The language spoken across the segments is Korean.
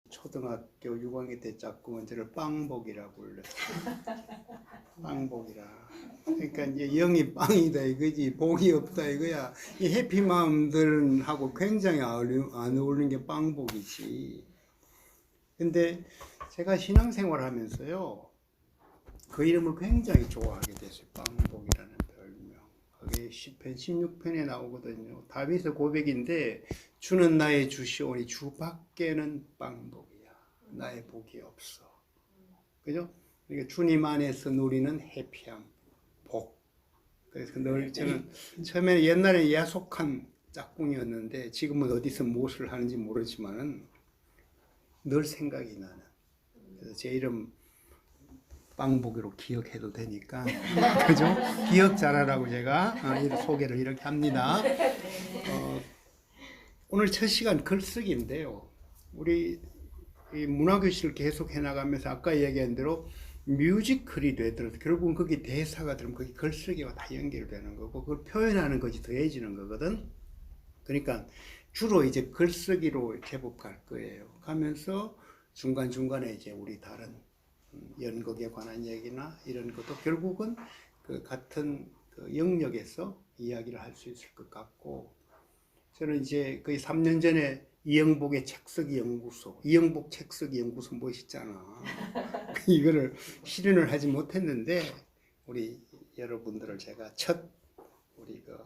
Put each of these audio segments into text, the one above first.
초등학교 6학년 때 짝꿍은 저를 빵복이라고 불렀어요. 빵복이라. 그러니까 이제 영이 빵이다 이거지, 복이 없다 이거야. 이 해피마음들하고 굉장히 안 어울리는 게 빵복이지. 근데 제가 신앙생활 하면서요, 그 이름을 굉장히 좋아하게 됐어요. 빵복이라는 별명. 그게 10편, 16편에 나오거든요. 다윗의 고백인데, 주는 나의 주시오니 주 밖에는 빵복이야. 나의 복이 없어. 그죠? 그러니까 주님 안에서 누리는 해피함, 복. 그래서 늘 저는 처음에 옛날에 야속한 짝꿍이었는데, 지금은 어디서 무엇을 하는지 모르지만은 늘 생각이 나는. 그래서 제 이름 빵보기로 기억해도 되니까 그죠? 기억 잘하라고 제가 소개를 이렇게 합니다. 오늘 첫 시간 글쓰기인데요. 우리 이 문화교실을 계속 해나가면서 아까 얘기한 대로 뮤지컬이 되더라도 결국은 거기 대사가 들으면 거기 글쓰기와 다 연결되는 거고 그걸 표현하는 것이 더해지는 거거든. 그러니까 주로 이제 글쓰기로 제법 갈 거예요. 가면서 중간중간에 이제 우리 다른 연극에 관한 얘기나 이런 것도 결국은 그 같은 그 영역에서 이야기를 할 수 있을 것 같고, 저는 이제 거의 3년 전에 이영복의 책쓰기 연구소, 이영복 책쓰기 연구소 멋있잖아. 이거를 실현을 하지 못했는데 우리 여러분들을 제가 첫 우리 그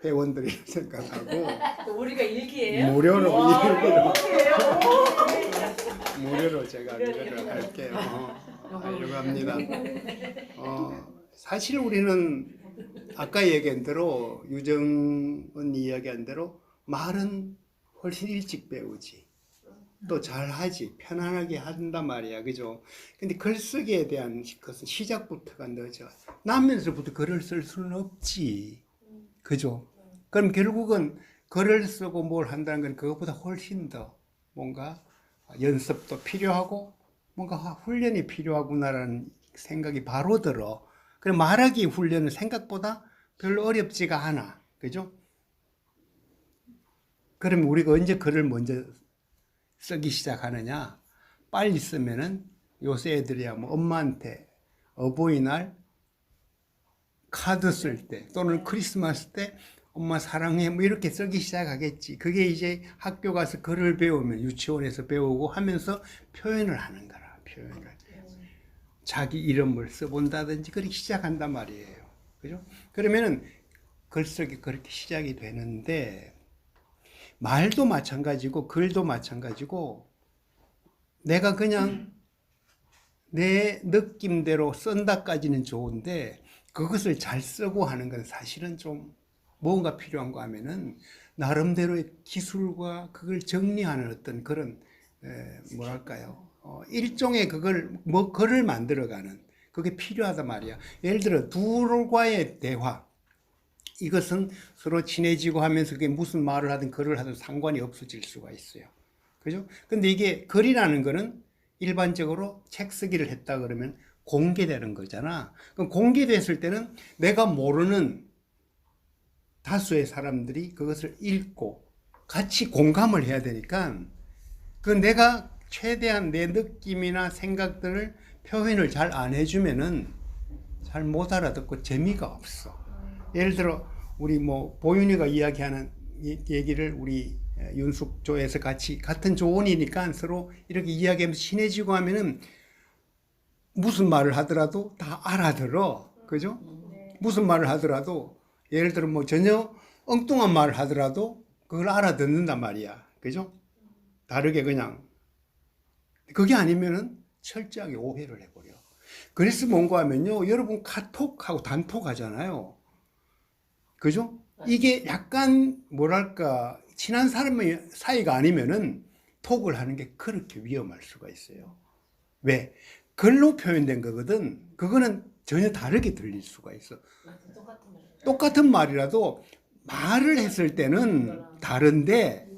회원들이 생각하고 우리가 일기예요? 무료로 무료로 제가 이거를 할게요. 하려고 합니다. 사실 우리는 아까 얘기한 대로 유정은 이야기한 대로 말은 훨씬 일찍 배우지. 또 잘하지. 편안하게 한단 말이야. 그죠? 근데 글쓰기에 대한 것은 시작부터가 늦어. 나면서부터 글을 쓸 수는 없지. 그죠? 그럼 결국은 글을 쓰고 뭘 한다는 건 그것보다 훨씬 더 뭔가 연습도 필요하고 뭔가 훈련이 필요하구나라는 생각이 바로 들어. 그럼 말하기 훈련은 생각보다 별로 어렵지가 않아. 그죠? 그럼 우리가 언제 글을 먼저 쓰기 시작하느냐? 빨리 쓰면은 요새 애들이야 뭐 엄마한테 어버이날 카드 쓸 때 또는 크리스마스 때 엄마 사랑해 뭐 이렇게 쓰기 시작하겠지. 그게 이제 학교 가서 글을 배우면 유치원에서 배우고 하면서 표현을 하는 거라. 표현을 자기 이름을 써본다든지 그렇게 시작한단 말이에요. 그죠? 그러면은 글쓰기 그렇게 시작이 되는데 말도 마찬가지고 글도 마찬가지고 내가 그냥 내 느낌대로 쓴다까지는 좋은데 그것을 잘 쓰고 하는 건 사실은 좀 뭔가 필요한 거 하면은 나름대로의 기술과 그걸 정리하는 어떤 그런 뭐랄까요? 일종의 그걸 뭐 글을 만들어가는 그게 필요하단 말이야. 예를 들어 둘과의 대화 이것은 서로 친해지고 하면서 그게 무슨 말을 하든 글을 하든 상관이 없어질 수가 있어요. 그죠? 근데 이게 글이라는 거는 일반적으로 책 쓰기를 했다 그러면 공개되는 거잖아. 그럼 공개됐을 때는 내가 모르는 다수의 사람들이 그것을 읽고 같이 공감을 해야 되니까 그 내가 최대한 내 느낌이나 생각들을 표현을 잘 안 해주면은 잘 못 알아듣고 재미가 없어. 예를 들어 우리 뭐 보윤이가 이야기하는 얘기를 우리 윤숙조에서 같이 같은 조언이니까 서로 이렇게 이야기하면서 친해지고 하면은 무슨 말을 하더라도 다 알아들어. 그죠? 무슨 말을 하더라도 예를 들어 뭐 전혀 엉뚱한 말을 하더라도 그걸 알아듣는단 말이야. 그죠? 다르게 그냥 그게 아니면은 철저하게 오해를 해버려. 그래서 뭔가 하면요, 여러분 카톡하고 단톡 하잖아요. 그죠? 이게 약간 뭐랄까 친한 사람의 사이가 아니면은 톡을 하는 게 그렇게 위험할 수가 있어요. 왜? 글로 표현된 거거든. 그거는 전혀 다르게 들릴 수가 있어. 똑같은 말이라도 말을 했을 때는 다른데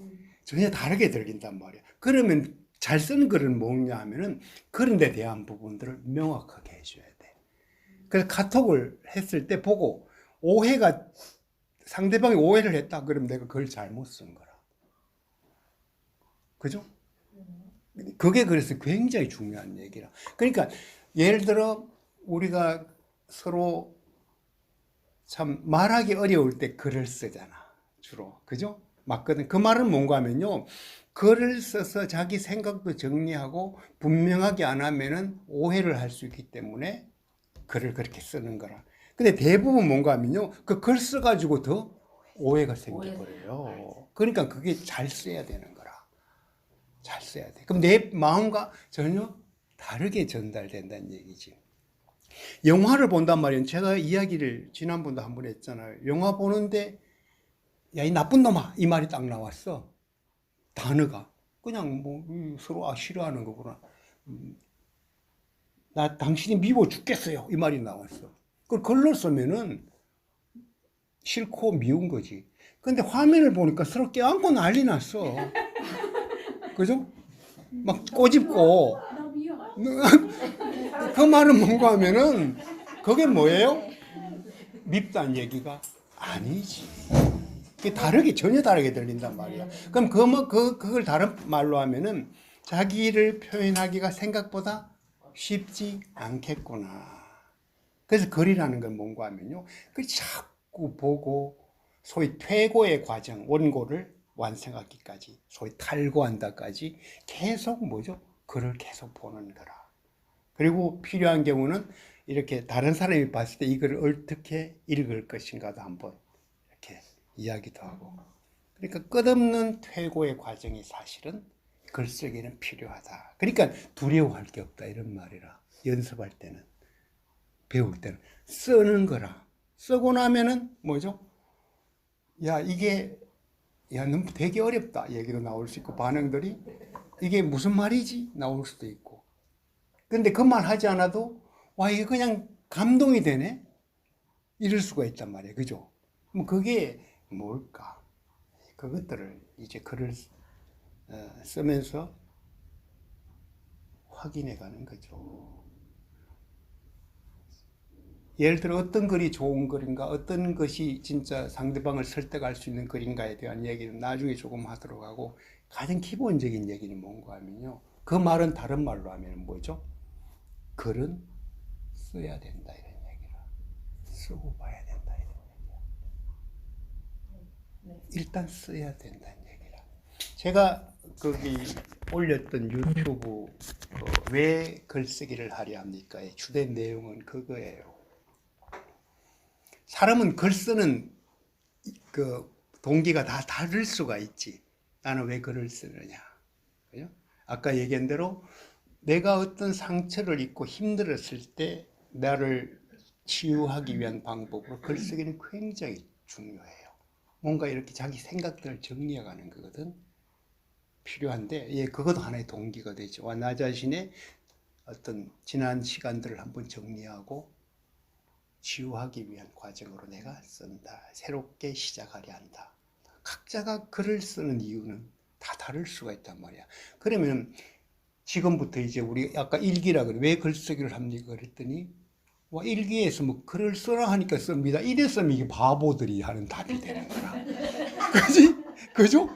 전혀 다르게 들린단 말이야. 그러면 잘 쓰는 글은 뭐냐 하면은 그런 데 대한 부분들을 명확하게 해줘야 돼. 그래서 카톡을 했을 때 보고 오해가 상대방이 오해를 했다 그러면 내가 그걸 잘못 쓴 거라. 그죠? 그게 그래서 굉장히 중요한 얘기라. 그러니까 예를 들어 우리가 서로 참 말하기 어려울 때 글을 쓰잖아. 주로. 그죠? 맞거든. 그 말은 뭔가 하면요. 글을 써서 자기 생각도 정리하고 분명하게 안 하면은 오해를 할 수 있기 때문에 글을 그렇게 쓰는 거라. 근데 대부분 뭔가 하면요. 그 글 써가지고 더 오해가 생겨버려요. 그러니까 그게 잘 써야 되는 거라. 잘 써야 돼. 그럼 내 마음과 전혀 다르게 전달된다는 얘기지. 영화를 본단 말이에요. 제가 이야기를 지난번도 한 번 했잖아요. 영화 보는데 야, 이 나쁜 놈아 이 말이 딱 나왔어. 단어가 그냥 뭐 서로 싫어하는 거구나. 나 당신이 미워 죽겠어요 이 말이 나왔어. 그걸 글로 쓰면은 싫고 미운 거지. 근데 화면을 보니까 서로 껴안고 난리 났어. 그죠? 막 꼬집고. 그 말은 뭔가 하면은 그게 뭐예요? 밉다는 얘기가 아니지. 그게 다르게 전혀 다르게 들린단 말이야. 그럼 그걸 다른 말로 하면은 자기를 표현하기가 생각보다 쉽지 않겠구나. 그래서 글이라는 건 뭔가 하면요. 그 자꾸 보고 소위 퇴고의 과정, 원고를 완성하기까지, 소위 탈고한다까지 계속 뭐죠? 글을 계속 보는 거라. 그리고 필요한 경우는 이렇게 다른 사람이 봤을 때 이 글을 어떻게 읽을 것인가도 한번 이렇게 이야기도 하고. 그러니까 끝없는 퇴고의 과정이 사실은 글쓰기는 필요하다. 그러니까 두려워할 게 없다 이런 말이라. 연습할 때는, 배울 때는 쓰는 거라. 쓰고 나면은 뭐죠? 야 이게 야 너무 되게 어렵다 얘기도 나올 수 있고 반응들이 이게 무슨 말이지 나올 수도 있고. 근데 그 말 하지 않아도 와 이게 그냥 감동이 되네 이럴 수가 있단 말이에요. 그죠? 뭐 그게 뭘까? 그것들을 이제 글을 쓰면서 확인해 가는 거죠. 예를 들어 어떤 글이 좋은 글인가, 어떤 것이 진짜 상대방을 설득할 수 있는 글인가에 대한 얘기는 나중에 조금 하도록 하고, 가장 기본적인 얘기는 뭔가 하면요. 그 말은 다른 말로 하면 뭐죠? 글은 써야 된다 이런 얘기라. 쓰고 봐야 된다 이런 얘기야. 일단 써야 된다는 얘기라. 제가 거기 올렸던 유튜브 왜 글쓰기를 하려 합니까의 주된 내용은 그거예요. 사람은 글 쓰는 그 동기가 다 다를 수가 있지. 나는 왜 글을 쓰느냐. 그죠? 아까 얘기한 대로 내가 어떤 상처를 입고 힘들었을 때 나를 치유하기 위한 방법으로 글쓰기는 굉장히 중요해요. 뭔가 이렇게 자기 생각들을 정리해가는 거거든. 필요한데, 예, 그것도 하나의 동기가 되죠. 나 자신의 어떤 지난 시간들을 한번 정리하고 치유하기 위한 과정으로 내가 쓴다. 새롭게 시작하려 한다. 각자가 글을 쓰는 이유는 다 다를 수가 있단 말이야. 그러면 지금부터 이제 우리 아까 일기라 그래. 왜 글쓰기를 합니까? 그랬더니 와 일기에서 뭐 글을 쓰라 하니까 씁니다. 이랬으면 이게 바보들이 하는 답이 되는 거라. 그지? 그죠?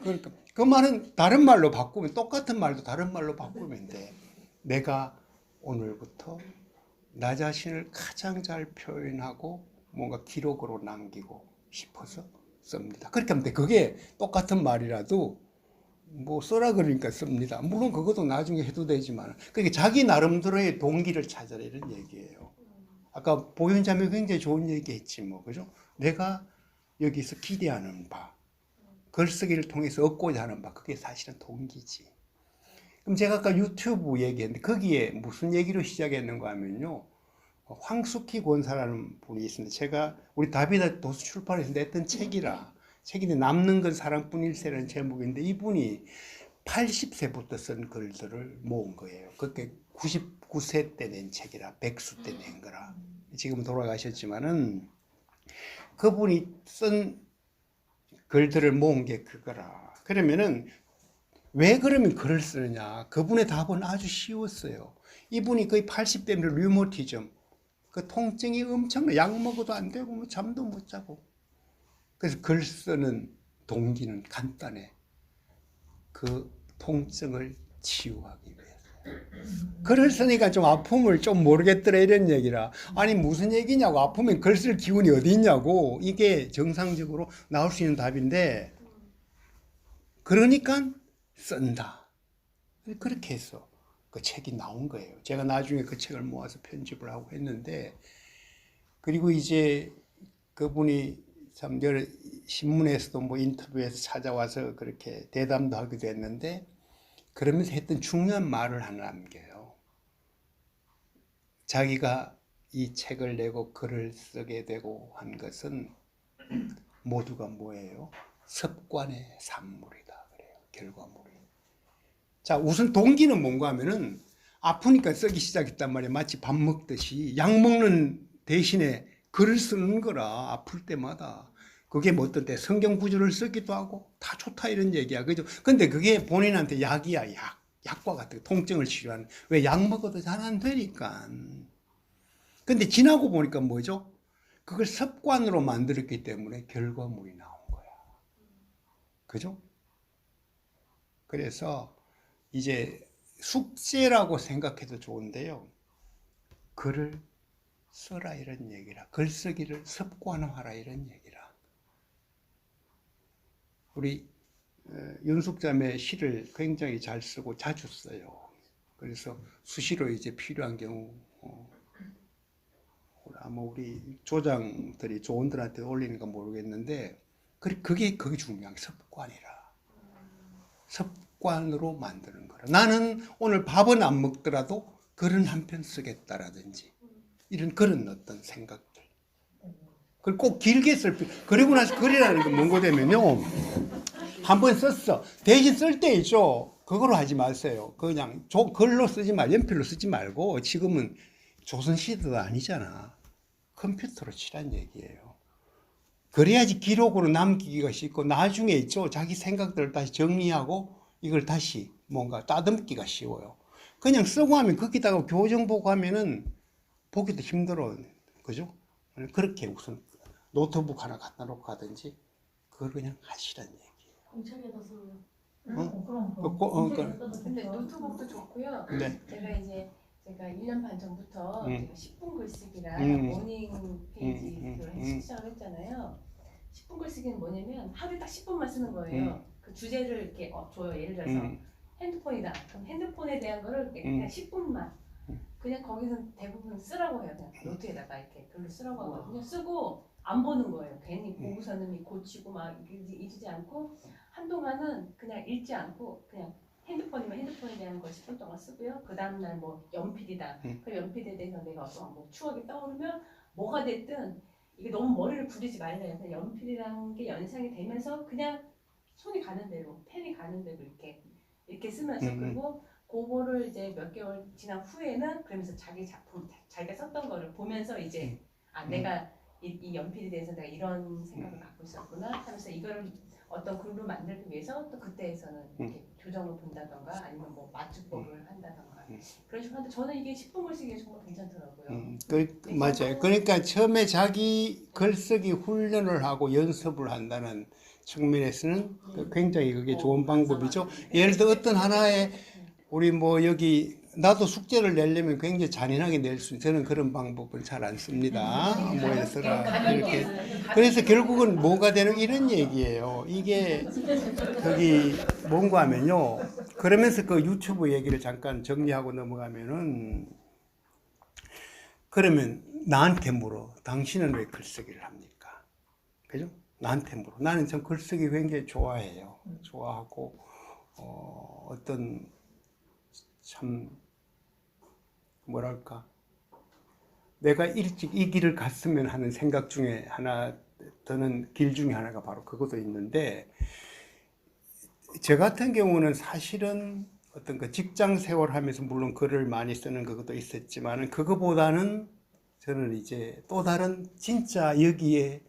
그러니까 그 말은 다른 말로 바꾸면 똑같은 말도 다른 말로 바꾸면 돼. 내가 오늘부터 나 자신을 가장 잘 표현하고 뭔가 기록으로 남기고 싶어서 씁니다. 그렇게 하면 돼. 그게 똑같은 말이라도 뭐 써라 그러니까 씁니다. 물론 그것도 나중에 해도 되지만 그러니까 자기 나름대로의 동기를 찾아라 이런 얘기예요. 아까 보현자매 굉장히 좋은 얘기 했지 뭐 그죠? 내가 여기서 기대하는 바 글쓰기를 통해서 얻고자 하는 바 그게 사실은 동기지. 그럼 제가 아까 유튜브 얘기했는데 거기에 무슨 얘기로 시작했는가 하면요. 황숙희 권사라는 분이 있습니다. 제가 우리 다비다 도서 출판에서 냈던 책인데 남는 건 사랑뿐일세라는 제목인데 이분이 80세부터 쓴 글들을 모은 거예요. 그게 99세 때 낸 책이라 100수 때 낸 거라. 지금은 돌아가셨지만은 그분이 쓴 글들을 모은 게 그거라. 그러면은 왜 그러면 글을 쓰느냐? 그분의 답은 아주 쉬웠어요. 이분이 거의 80대면 류머티즘, 그 통증이 엄청나. 약 먹어도 안 되고 뭐 잠도 못 자고. 그래서 글 쓰는 동기는 간단해. 그 통증을 치유하기 위해서. 글을 쓰니까 좀 아픔을 좀 모르겠더라 이런 얘기라. 아니 무슨 얘기냐고. 아프면 글 쓸 기운이 어디 있냐고. 이게 정상적으로 나올 수 있는 답인데 그러니까 쓴다. 그렇게 해서 그 책이 나온 거예요. 제가 나중에 그 책을 모아서 편집을 하고 했는데 그리고 이제 그분이 참 여러 신문에서도 뭐 인터뷰에서 찾아와서 그렇게 대담도 하기도 했는데 그러면서 했던 중요한 말을 하나 남겨요. 자기가 이 책을 내고 글을 쓰게 되고 한 것은 모두가 뭐예요? 습관의 산물이다 그래요. 결과물이. 자, 우선 동기는 뭔가 하면은 아프니까 쓰기 시작했단 말이에요. 마치 밥 먹듯이 약 먹는 대신에 글을 쓰는 거라. 아플 때마다. 그게 뭐 어떤 때 성경 구절을 쓰기도 하고 다 좋다 이런 얘기야. 그죠? 근데 그게 본인한테 약이야. 약과 같은 통증을 치료하는. 왜 약 먹어도 잘 안 되니까. 근데 지나고 보니까 뭐죠? 그걸 습관으로 만들었기 때문에 결과물이 나온 거야. 그죠? 그래서 이제 숙제라고 생각해도 좋은데요. 글을 써라 이런 얘기라. 글쓰기를 습관화하라 이런 얘기라. 우리 윤숙자매 시를 굉장히 잘 쓰고 자주 써요. 그래서 수시로 이제 필요한 경우 아마 우리 조장들이 조원들한테 올리는 건 모르겠는데 그게 중요한 습관이라. 습관으로 만드는 거라. 나는 오늘 밥은 안 먹더라도 글은 한 편 쓰겠다라든지 이런 그런 어떤 생각들. 그걸 꼭 길게 그리고 나서 글이라는 게 뭔가 되면요. 한 번 썼어. 대신 쓸 때 있죠. 그걸로 하지 마세요. 그냥 글로 쓰지 연필로 쓰지 말고 지금은 조선시대도 아니잖아. 컴퓨터로 치란 얘기예요. 그래야지 기록으로 남기기가 쉽고 나중에 있죠. 자기 생각들을 다시 정리하고 이걸 다시 뭔가 따듬기가 쉬워요. 그냥 쓰고 하면 거기다가 교정 보고 하면은 보기도 힘들어. 그죠? 그렇게 우선 노트북 하나 갖다 놓고 하든지 그걸 그냥 하시란 얘기예요. 공책에다 써요. 근데 노트북도 좋고요. 네. 제가 1년 반 전부터 제가 10분 글쓰기랑 음. 모닝 페이지를 시작을 했잖아요. 10분 글쓰기는 뭐냐면 하루에 딱 10분만 쓰는 거예요. 그 주제를 이렇게 줘요. 예를 들어서 핸드폰이다. 그럼 핸드폰에 대한 거를 그냥 10분만 그냥 거기서 대부분 쓰라고 해요. 그냥 노트에다가 이렇게 글로 쓰라고 하거든요. 쓰고 안 보는 거예요. 괜히 보고서는 고치고 막 잊지 않고 한동안은 그냥 읽지 않고 그냥 핸드폰이면 핸드폰에 대한 걸 10분 동안 쓰고요. 그 다음날 뭐 연필이다. 그 연필에 대해서 내가 어떤 뭐 추억이 떠오르면 뭐가 됐든 이게 너무 머리를 굴리지 말래요. 그냥 연필이라는 게 연상이 되면서 그냥 손이 가는 대로 펜이 가는 대로 이렇게 쓰면서 그리고 그거를 이제 몇 개월 지난 후에는 그러면서 자기 작품 자기가 썼던 거를 보면서 이제 내가 이 연필에 대해서 내가 이런 생각을 갖고 있었구나 하면서 이거를 어떤 글로 만들기 위해서 또 그때에서는 이렇게 교정을 본다던가 아니면 뭐 맞춤법을 한다던가 그런 식으로 하는데 저는 이게 10분 글쓰기가 정말 괜찮더라고요. 맞아요. 그러니까 처음에 자기 글쓰기 훈련을 하고 연습을 한다는 측면에서는 굉장히 그게 좋은 방법이죠. 예를 들어 어떤 하나의 우리 뭐 여기 나도 숙제를 내려면 굉장히 잔인하게 낼 수 있는 저는 그런 방법을 잘 안 씁니다. 뭐 해서라 이렇게 그래서 결국은 뭐가 되는 이런 얘기예요. 이게 저기 뭔가 하면요. 그러면서 그 유튜브 얘기를 잠깐 정리하고 넘어가면은 그러면 나한테 물어. 당신은 왜 글쓰기를 합니까? 그죠? 나한테 물어. 나는 전 글쓰기 굉장히 좋아해요. 좋아하고 어떤 참 뭐랄까 내가 일찍 이 길을 갔으면 하는 생각 중에 하나 드는 길 중에 하나가 바로 그것도 있는데 저 같은 경우는 사실은 어떤 그 직장 생활 하면서 물론 글을 많이 쓰는 그것도 있었지만은 그거보다는 저는 이제 또 다른 진짜 여기에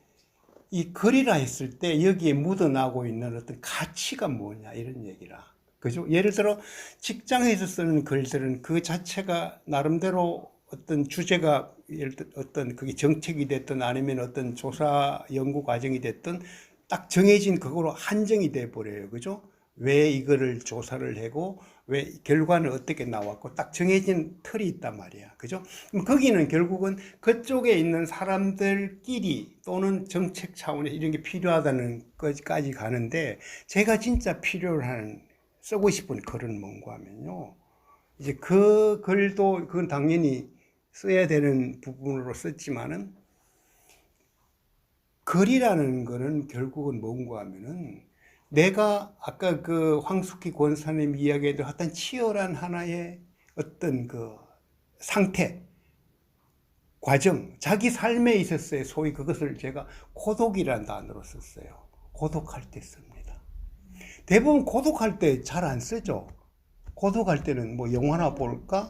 이 글이라 했을 때 여기에 묻어나고 있는 어떤 가치가 뭐냐 이런 얘기라. 그죠? 예를 들어 직장에서 쓰는 글들은 그 자체가 나름대로 어떤 주제가 예를 들어 어떤 그게 정책이 됐든 아니면 어떤 조사 연구 과정이 됐든 딱 정해진 그거로 한정이 돼 버려요. 그죠? 왜 이거를 조사를 하고 왜 결과는 어떻게 나왔고 딱 정해진 틀이 있단 말이야. 그죠? 그럼 거기는 결국은 그쪽에 있는 사람들끼리 또는 정책 차원에서 이런 게 필요하다는 것까지 가는데 제가 진짜 필요로 하는 쓰고 싶은 글은 뭔가 하면요. 이제 그 글도 그건 당연히 써야 되는 부분으로 썼지만은 글이라는 거는 결국은 뭔가 하면은 내가 아까 그 황숙희 권사님 이야기에도 어떤 치열한 하나의 어떤 그 상태, 과정, 자기 삶에 있었어요. 소위 그것을 제가 고독이라는 단어로 썼어요. 고독할 때 씁니다. 대부분 고독할 때 잘 안 쓰죠. 고독할 때는 뭐 영화나 볼까?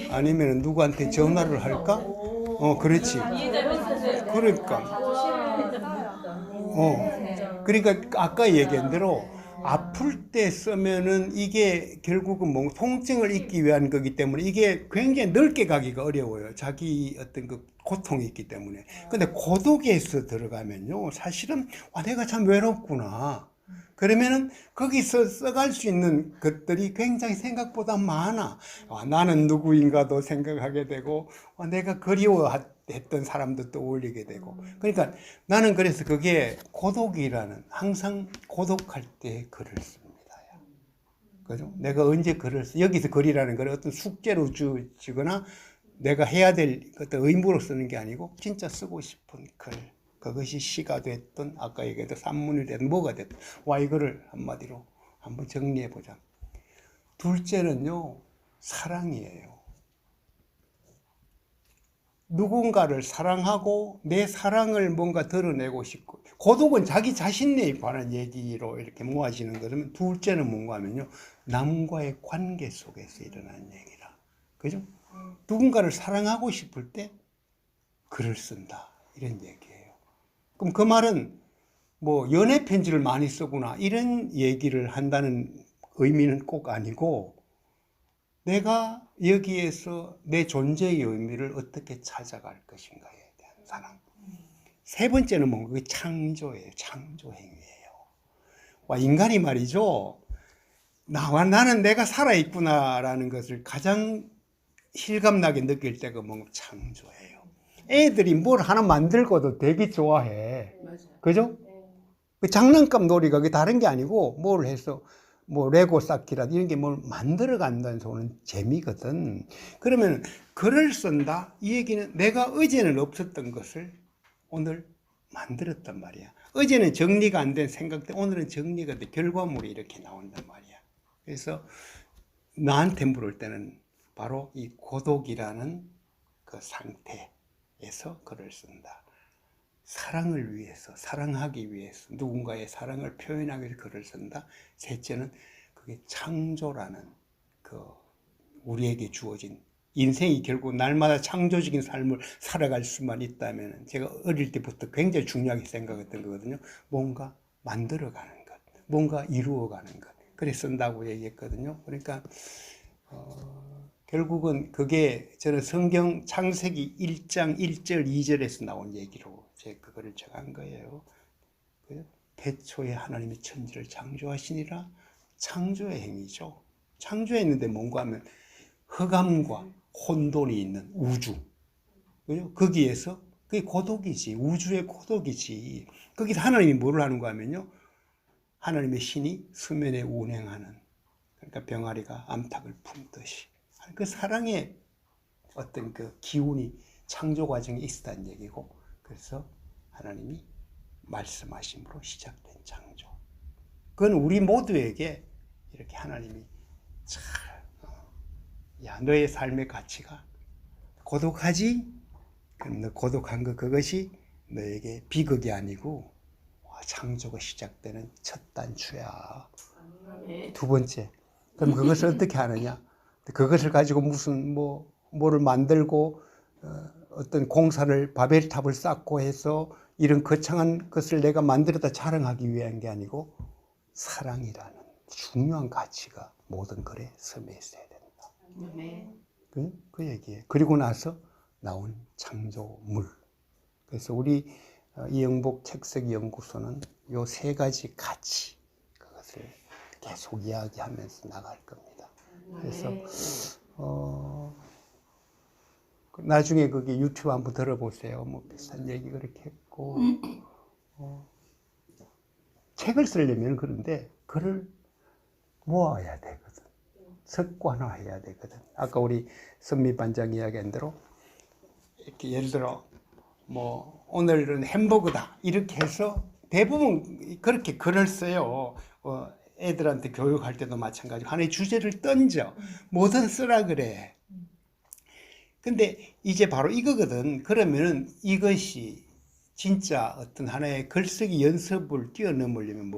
아니면 누구한테 전화를 할까? 그렇지. 그러니까. 그러니까 아까 얘기한 대로 아플 때 쓰면은 이게 결국은 뭐 통증을 잊기 위한 거기 때문에 이게 굉장히 넓게 가기가 어려워요. 자기 어떤 그 고통이 있기 때문에. 근데 고독에서 들어가면요. 사실은 내가 참 외롭구나. 그러면은 거기서 써갈 수 있는 것들이 굉장히 생각보다 많아. 나는 누구인가도 생각하게 되고 내가 그리워했던 사람도 떠올리게 되고. 그러니까 나는 그래서 그게 고독이라는 항상 고독할 때 글을 씁니다. 그죠? 내가 언제 글을 여기서 글이라는 걸 어떤 숙제로 주거나 내가 해야 될 어떤 의무로 쓰는 게 아니고 진짜 쓰고 싶은 글. 그것이 시가 됐든 아까 얘기했던 산문이 됐든 뭐가 됐든 이거를 한마디로 한번 정리해 보자. 둘째는요, 사랑이에요. 누군가를 사랑하고 내 사랑을 뭔가 드러내고 싶고, 고독은 자기 자신에 관한 얘기로 이렇게 모아지는 거라면, 둘째는 뭔가 하면요, 남과의 관계 속에서 일어난 얘기라. 그죠? 누군가를 사랑하고 싶을 때 글을 쓴다. 이런 얘기예요. 그럼 그 말은 뭐 연애 편지를 많이 쓰구나 이런 얘기를 한다는 의미는 꼭 아니고 내가 여기에서 내 존재의 의미를 어떻게 찾아갈 것인가에 대한 사랑. 세 번째는 뭔가 그게 창조예요. 창조행위예요. 인간이 말이죠. 나는 내가 살아있구나라는 것을 가장 실감나게 느낄 때가 뭔가 창조예요. 애들이 뭘 하나 만들고도 되게 좋아해. 그죠? 그 장난감 놀이가 그게 다른 게 아니고 뭘 해서 뭐 레고 쌓기라든지 이런 게 뭘 만들어 간다는 소는 재미거든. 그러면 글을 쓴다? 이 얘기는 내가 어제는 없었던 것을 오늘 만들었단 말이야. 어제는 정리가 안 된 생각 때 오늘은 정리가 돼 결과물이 이렇게 나온단 말이야. 그래서 나한테 물을 때는 바로 이 고독이라는 그 상태에서 글을 쓴다. 사랑을 위해서, 사랑하기 위해서, 누군가의 사랑을 표현하기 위해서 글을 쓴다. 셋째는 그게 창조라는 그 우리에게 주어진 인생이 결국 날마다 창조적인 삶을 살아갈 수만 있다면 제가 어릴 때부터 굉장히 중요하게 생각했던 거거든요. 뭔가 만들어가는 것, 뭔가 이루어가는 것. 그래 쓴다고 얘기했거든요. 그러니까 결국은 그게 저는 성경 창세기 1장 1절 2절에서 나온 얘기로 제가 그거를 정한 거예요. 태초에 하나님이 천지를 창조하시니라. 창조의 행위죠. 창조했는데 뭔가 하면 흑암과 혼돈이 있는 우주. 거기에서 그게 고독이지. 우주의 고독이지. 거기서 하나님이 뭐를 하는가 하면요. 하나님의 신이 수면에 운행하는, 그러니까 병아리가 암탉을 품듯이 그 사랑의 어떤 그 기운이 창조 과정에 있었다는 얘기고, 그래서 하나님이 말씀하심으로 시작된 창조. 그건 우리 모두에게 이렇게 하나님이 야, 너의 삶의 가치가 고독하지? 그럼 너 고독한 거 그것이 너에게 비극이 아니고 창조가 시작되는 첫 단추야. 두 번째, 그럼 그것을 어떻게 하느냐? 그것을 가지고 무슨 뭐를 만들고 어떤 공사를 바벨탑을 쌓고 해서 이런 거창한 것을 내가 만들었다 자랑하기 위한 게 아니고 사랑이라는 중요한 가치가 모든 글에 섬에 있어야 된다. 그 얘기예요. 그리고 나서 나온 창조물. 그래서 우리 이영복 책쓰기 연구소는 요 세 가지 가치, 그것을 계속 이야기하면서 나갈 겁니다. 그래서 나중에 거기 유튜브 한번 들어보세요. 뭐 비슷한 얘기 그렇게 했고 책을 쓰려면 그런데 글을 모아야 되거든. 습관화해야 되거든. 아까 우리 선미 반장 이야기한 대로 이렇게 예를 들어 뭐 오늘은 햄버거다 이렇게 해서 대부분 그렇게 글을 써요. 애들한테 교육할 때도 마찬가지고 하나의 주제를 던져 뭐든 쓰라 그래. 근데 이제 바로 이거거든. 그러면은 이것이 진짜 어떤 하나의 글쓰기 연습을 뛰어넘으려면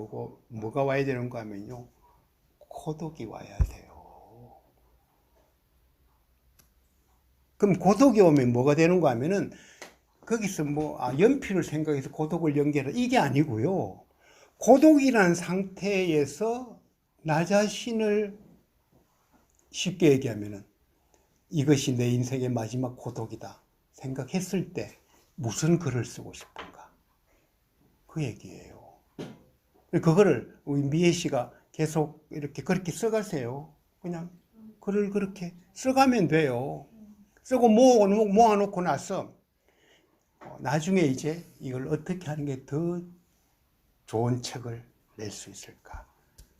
뭐가 와야 되는가 하면요. 고독이 와야 돼요. 그럼 고독이 오면 뭐가 되는가 하면은 거기서 연필을 생각해서 고독을 연결해 이게 아니고요. 고독이라는 상태에서 나 자신을 쉽게 얘기하면은 이것이 내 인생의 마지막 고독이다 생각했을 때 무슨 글을 쓰고 싶은가? 그 얘기예요. 그거를 우리 미애 씨가 계속 이렇게 그렇게 써가세요. 그냥 글을 그렇게 써가면 돼요. 쓰고 모아놓고 나서 나중에 이제 이걸 어떻게 하는 게 더 좋은 책을 낼 수 있을까?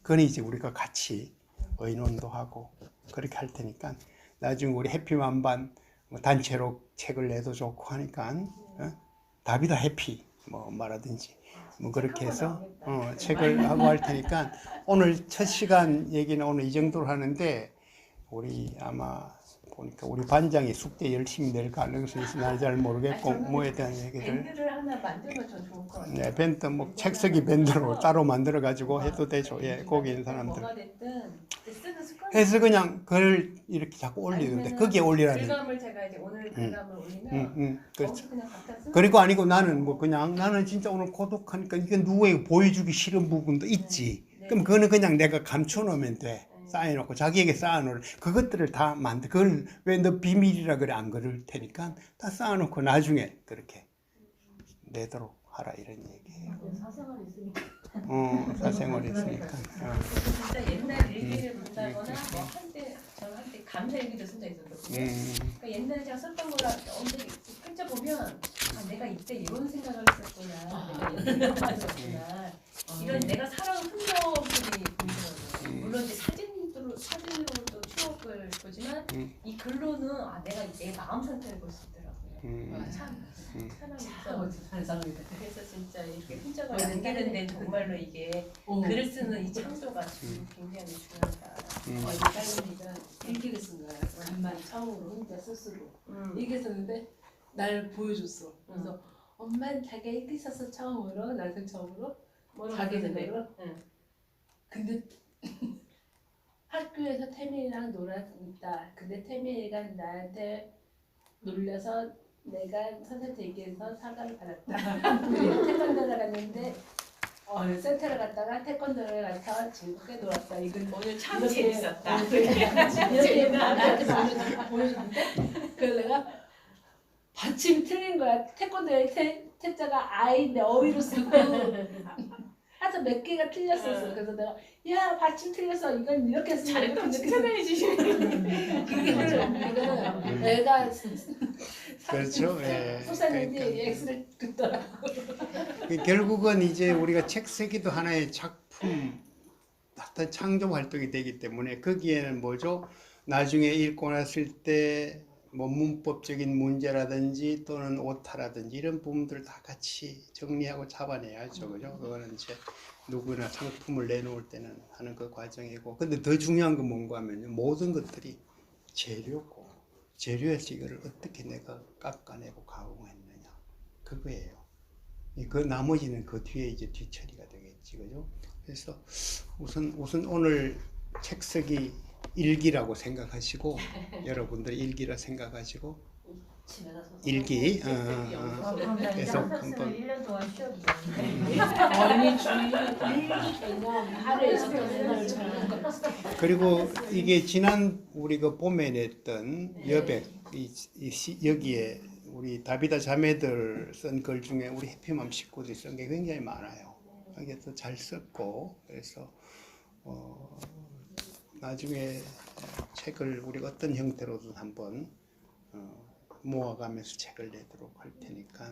그건 이제 우리가 같이 의논도 하고 그렇게 할 테니까 나중에 우리 해피만반 단체로 책을 내도 좋고 하니까 답이다 해피 말하든지 그렇게 해서 책을 하고 할 테니까 오늘 첫 시간 얘기는 오늘 이 정도로 하는데 우리 아마 보니까 우리 반장이 숙제 열심히 낼 가능성이 있어. 난 잘 모르겠고 뭐에 대한 얘기를 밴드를 하나 만들면 좀 좋을 것 같아요. 네, 밴드 책쓰기 밴드로 따로 만들어 가지고 해도 되죠. 예, 거기 있는 사람들. 뭐가 됐든 쓰는 습관. 해서 그냥 글 이렇게 자꾸 올리는데 거기에 올리라는. 글감을 제가 이제 오늘 글감을 올리면 그렇죠. 그냥 각자 쓰는. 그리고 아니고 나는 그냥 나는 진짜 오늘 고독하니까 이게 누구에게 보여주기 싫은 부분도 있지. 그럼 그거는 그냥 내가 감춰놓으면 돼. 쌓여놓고 자기에게 쌓아놓을 그것들을 다 그걸 왜 너 비밀이라 그래 안 그럴 테니까 다 쌓아놓고 나중에 그렇게 내도록 하라 이런 얘기예요. 사생활이 있으니까. 사생활이 있으니까. 진짜 옛날 일기를 본다거나 한때 감사 일기도 쓴 적 있었거든요. 그러니까 옛날에 제가 썼던 거라 언제 펼쳐보면 내가 이때 이런 생각을 했었구나. 내가 이런 생각을 했었구나. 이런 내가 살아온 흔적들이 보이더라고요. 물론 이제 사진으로도 추억을 보지만 이 글로는 내가 내 마음 상태를 볼 수 있더라고요. 참 사람이 있어. 그래서 진짜 이렇게 흔적을 남기는 데 정말로 이게 글을 쓰는 이 창조가 굉장히 중요하다. 딸내미가 일기를 쓴 거야. 간만에 처음으로 혼자 스스로 일기 썼는데 날 보여줬어. 그래서 엄마는 자기가 일기 썼어 처음으로 나생 처음으로 자기들로. 근데 학교에서 태민이랑 놀았다. 근데 태민이가 나한테 놀려서 내가 선생님한테 얘기해서 사과를 받았다. 그리고 태권도를 갔는데 센터를 갔다가 태권도를 가서 즐겁게 놀았다. 이건 오늘 참 재밌었다. 이렇게 나한테 보여줬는데 그래서 내가 받침이 틀린 거야. 태권도의 태자가 아이인데 어휘로 쓰고 하여튼 몇 개가 틀렸었어. 그래서 내가 야 받침 틀렸어. 이건 이렇게 쓰면 잘했다고 칭찬해 주시네. 그거는 내가 그렇죠. 예. 소사님이 X를 긋더라고. 결국은 이제 우리가 책 쓰기도 하나의 작품, 어떤 창조 활동이 되기 때문에 거기에는 뭐죠? 나중에 읽고 났을 때 뭐 문법적인 문제라든지 또는 오타라든지 이런 부분들을 다 같이 정리하고 잡아내야죠. 그죠? 그거는 이제 누구나 상품을 내놓을 때는 하는 그 과정이고. 근데 더 중요한 건 뭔가 하면요. 모든 것들이 재료고, 재료에서 이거를 어떻게 내가 깎아내고 가공했느냐. 그거예요. 그 나머지는 그 뒤에 이제 뒤처리가 되겠지. 그죠? 그래서 우선 오늘 책 쓰기 일기라고 생각하시고 여러분들이 일기라 생각하시고 일기 계속 한번 1년 동안 쉬어도 아니 주의 하루에 그리고 이게 지난 우리 그 봄에 냈던 여백 여기에 우리 다비다 자매들 쓴 글 중에 우리 해피맘 식구들이 쓴 게 굉장히 많아요. 이게 또 잘 썼고 그래서 나중에 책을 우리가 어떤 형태로든 한번 모아가면서 책을 내도록 할 테니까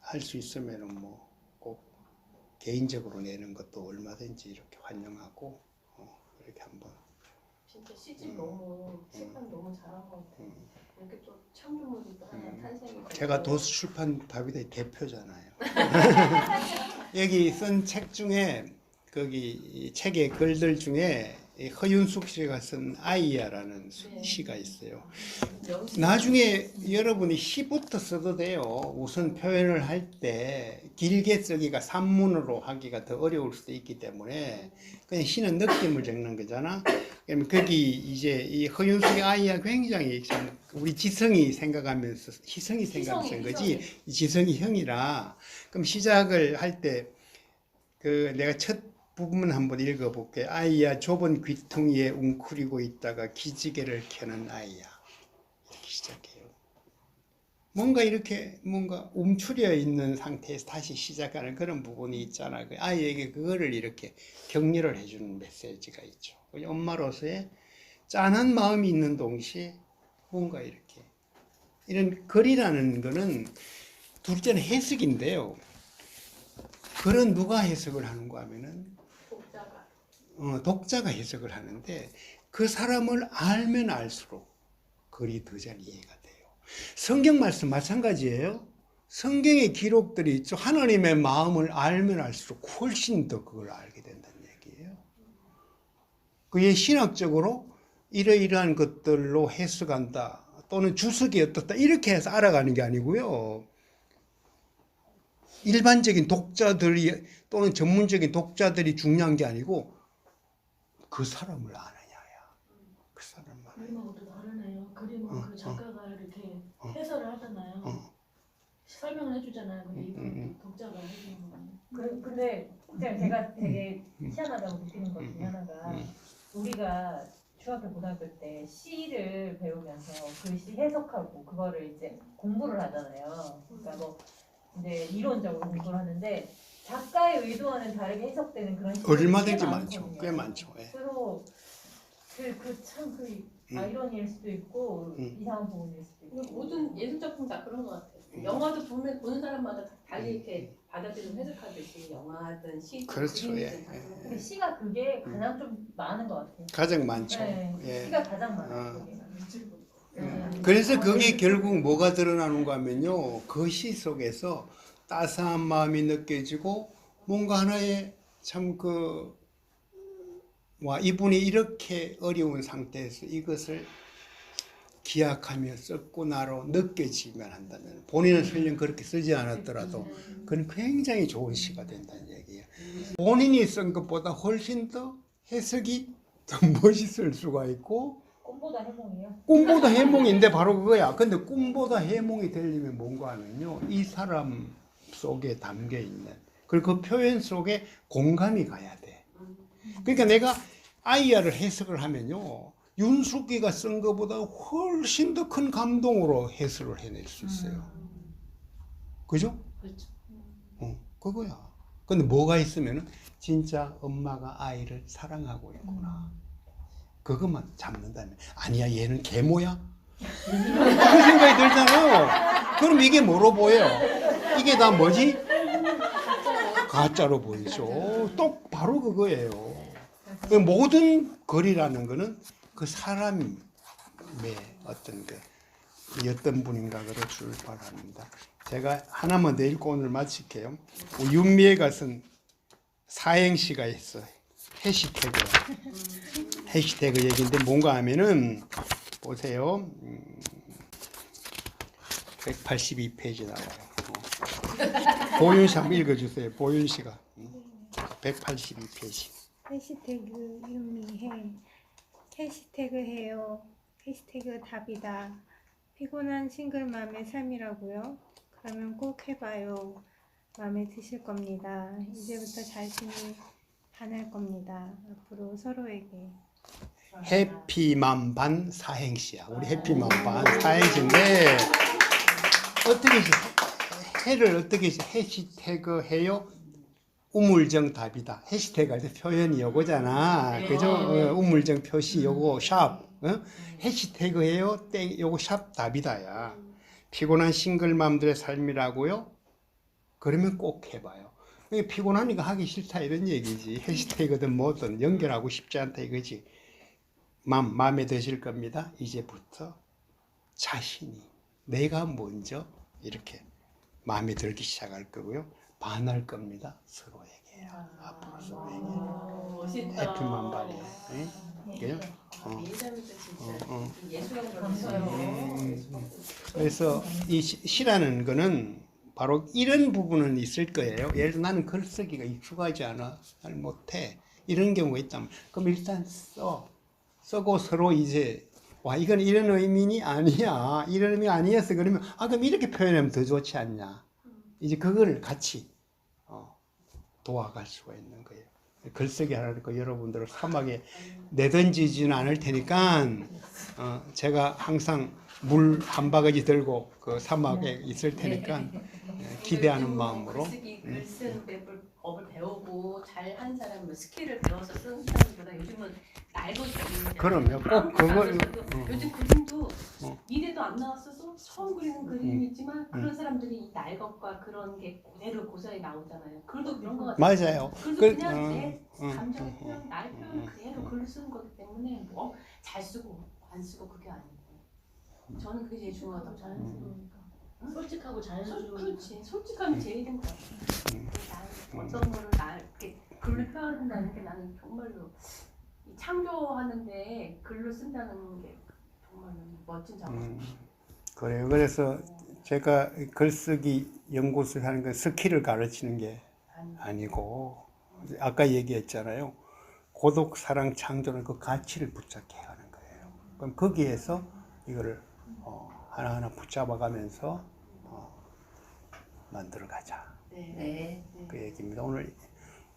할 수 있으면은 뭐 꼭 개인적으로 내는 것도 얼마든지 이렇게 환영하고 이렇게 한번 진짜 시집 너무 출판 너무 잘한 것 같아요. 이렇게 또 창조물이 또 하나 탄생이. 제가 도서출판 다비드의 대표잖아요. 여기 쓴 책 중에 거기 이 책의 글들 중에 이 허윤숙 씨가 쓴 아이야라는 시가 있어요. 나중에 여러분이 시부터 써도 돼요. 우선 표현을 할 때 길게 쓰기가 산문으로 하기가 더 어려울 수도 있기 때문에 그냥 시는 느낌을 적는 거잖아. 그러면 거기 이제 이 허윤숙의 아이야 굉장히 참 우리 지성이 생각하면서 희성이 생각하면서 쓴 거지 이 지성이 형이라. 그럼 시작을 할 때 그 내가 첫 부분 한번 읽어볼게요. 아이야 좁은 귀퉁이에 웅크리고 있다가 기지개를 켜는 아이야. 이렇게 시작해요. 뭔가 이렇게 뭔가 움츠려 있는 상태에서 다시 시작하는 그런 부분이 있잖아. 그 아이에게 그거를 이렇게 격려를 해주는 메시지가 있죠. 엄마로서의 짠한 마음이 있는 동시에 뭔가 이렇게 이런 글이라는 거는 둘째는 해석인데요. 글은 누가 해석을 하는가 하면은 독자가 해석을 하는데 그 사람을 알면 알수록 글이 더 잘 이해가 돼요. 성경 말씀 마찬가지예요. 성경의 기록들이 있죠. 하나님의 마음을 알면 알수록 훨씬 더 그걸 알게 된다는 얘기예요. 그의 신학적으로 이러이러한 것들로 해석한다 또는 주석이 어떻다 이렇게 해서 알아가는 게 아니고요. 일반적인 독자들이 또는 전문적인 독자들이 중요한 게 아니고 그 사람을 아느냐야. 그 사람을 아느냐. 그림하고도 다르네요. 그림은 그 작가가 이렇게 해설을 하잖아요. 설명을 해주잖아요. 근데 이건 독자가 해주는 거예요. 근데 제가 되게 희한하다고 느끼는 것 중에 하나가 우리가 중학교 고등학교 때 시를 배우면서 그 시 해석하고 그거를 이제 공부를 하잖아요. 그러니까 뭐 이제 이론적으로 공부를 하는데 작가의 의도와는 다르게 해석되는 그런 시들이 얼마든지 꽤 많죠. 많거든요. 꽤 많죠. 예. 그래서 그 아이러니일 수도 있고 이상한 부분일 수도 있고 모든 예술 작품 다 그런 것 같아요. 영화도 보면 보는 사람마다 달리 이렇게 받아들이고 해석하듯이 영화든 시든 그렇죠. 그림이든 다 예. 그런 것 근데 시가 그게 가장 좀 많은 것 같아요. 가장 많죠. 네, 예. 시가 가장 많아요. 그게. 그래서 그게 결국 뭐가 드러나는가 하면요. 그 시 속에서 따스한 마음이 느껴지고 뭔가 하나의 참 이분이 이렇게 어려운 상태에서 이것을 기약하며 썼고 나로 느껴지면 한다면 본인은 설령 그렇게 쓰지 않았더라도 그건 굉장히 좋은 시가 된다는 얘기예요. 본인이 쓴 것보다 훨씬 더 해석이 더 멋있을 수가 있고 꿈보다 해몽이요? 꿈보다 해몽인데 바로 그거야. 근데 꿈보다 해몽이 되려면 뭔가 하면요. 이 사람 속에 담겨 있는 그리고 그 표현 속에 공감이 가야 돼. 그러니까 내가 아이야를 해석을 하면요. 윤숙이가 쓴 것보다 훨씬 더 큰 감동으로 해석을 해낼 수 있어요. 그죠? 그렇죠. 그거야. 근데 뭐가 있으면은 진짜 엄마가 아이를 사랑하고 있구나. 그것만 잡는다면 아니야 얘는 계모야? 그 생각이 들잖아요. 그럼 이게 뭐로 보여? 이게 다 뭐지? 가짜로 보이죠. 또 바로 그거예요. 그 모든 글이라는 거는 그 사람의 어떤 어떤 분인가를 출발합니다. 제가 하나만 더 읽고 오늘 마칠게요. 윤미애가 쓴 사행시가 있어요. 해시태그 얘기인데 뭔가 하면은 보세요. 182페이지 나와요. 보윤 씨 한번 읽어주세요. 보윤 씨가 182페이지. 해시태그 윤미해 해시태그 해요 해시태그 답이다 피곤한 싱글맘의 삶이라고요? 그러면 꼭 해봐요 마음에 드실 겁니다 이제부터 자신이 반할 겁니다 앞으로 서로에게 해피맘 반 사행시야. 우리 해피맘 반 사행시인데 어떻게 해를 어떻게 해시태그 해요? 우물정 답이다. 해시태그 할 때 표현이 요거잖아. 그죠? 우물정 표시 요거 샵. 해시태그예요. 땡 요거 샵 답이다야. 피곤한 싱글맘들의 삶이라고요? 그러면 꼭 해봐요. 피곤하니까 하기 싫다 이런 얘기지. 해시태그든 뭐든 연결하고 싶지 않다 이거지. 마음에 드실 겁니다. 이제부터 자신이 내가 먼저 이렇게 마음에 들기 시작할 거고요. 반할 겁니다. 서로에게. 앞으로 서로에게. 멋있다. 해피만 발이야. 그죠? 예전부터 진짜 예술한 걸 음. 그래서 이 시라는 거는 바로 이런 부분은 있을 거예요. 예를 들어 나는 글쓰기가 익숙하지 않아. 잘 못해. 이런 경우가 있다면 그럼 일단 쓰고 서로 이제 와 이건 이런 의미니 아니야. 이런 의미 아니었어. 그러면 그럼 이렇게 표현하면 더 좋지 않냐. 이제 그걸 같이 도와갈 수가 있는 거예요. 글쓰기 하라니까 여러분들을 사막에 내던지지는 않을 테니까 제가 항상 물 한 바가지 들고 그 사막에 있을 테니까 기대하는 마음으로. 글 쓰는 법을 배우고 잘 한 사람, 스킬을 배워서 쓰는 사람보다 요즘은 날고 있거든요. 그럼요. 꼭 그걸 요즘 그림도 미래도 안 나왔어서 처음 그리는 그림이지만 그런 사람들이 이 날것과 그런 게 그대로 고스란히 나오잖아요. 글도 그런 거 같아요. 맞아요. 글도 그- 그냥 내 감정 표현, 날 표현 그대로 글을 쓰는 거기 때문에 뭐 잘 쓰고 안 쓰고 그게 아니고 저는 그게 제일 중요하다고 자연스러우니까. 솔직하고 자연스러우니까. 그렇지. 솔직함이 제일인 것 같아. 나는 어떤 거를 이렇게 글로 표현한다는 게 나는 정말로 이 창조하는데 글로 쓴다는 게 정말로 멋진 작업. 그래요. 그래서 제가 글쓰기 연구소를 하는 건 스킬을 가르치는 게 아니고 아까 얘기했잖아요. 고독, 사랑, 창조는 그 가치를 붙잡게 하는 거예요. 그럼 거기에서 이거를 하나하나 붙잡아가면서 만들어가자. 네. 그 얘기입니다.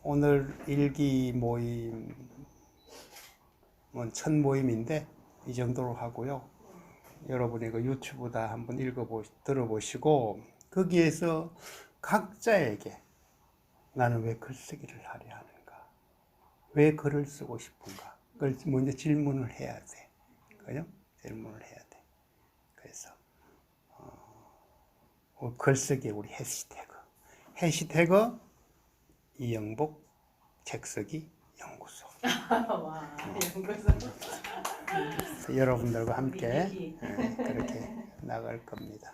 오늘 일기 모임은 첫 모임인데 이 정도로 하고요. 여러분이 그 유튜브 다 한번 들어보시고 거기에서 각자에게 나는 왜 글쓰기를 하려 하는가? 왜 글을 쓰고 싶은가? 그걸 먼저 질문을 해야 돼. 그죠? 질문을 해야 돼. 그래서 글쓰기 우리 해시태그 이영복 책쓰기 연구소. 와, 연구소. 여러분들과 함께 그렇게 나갈 겁니다.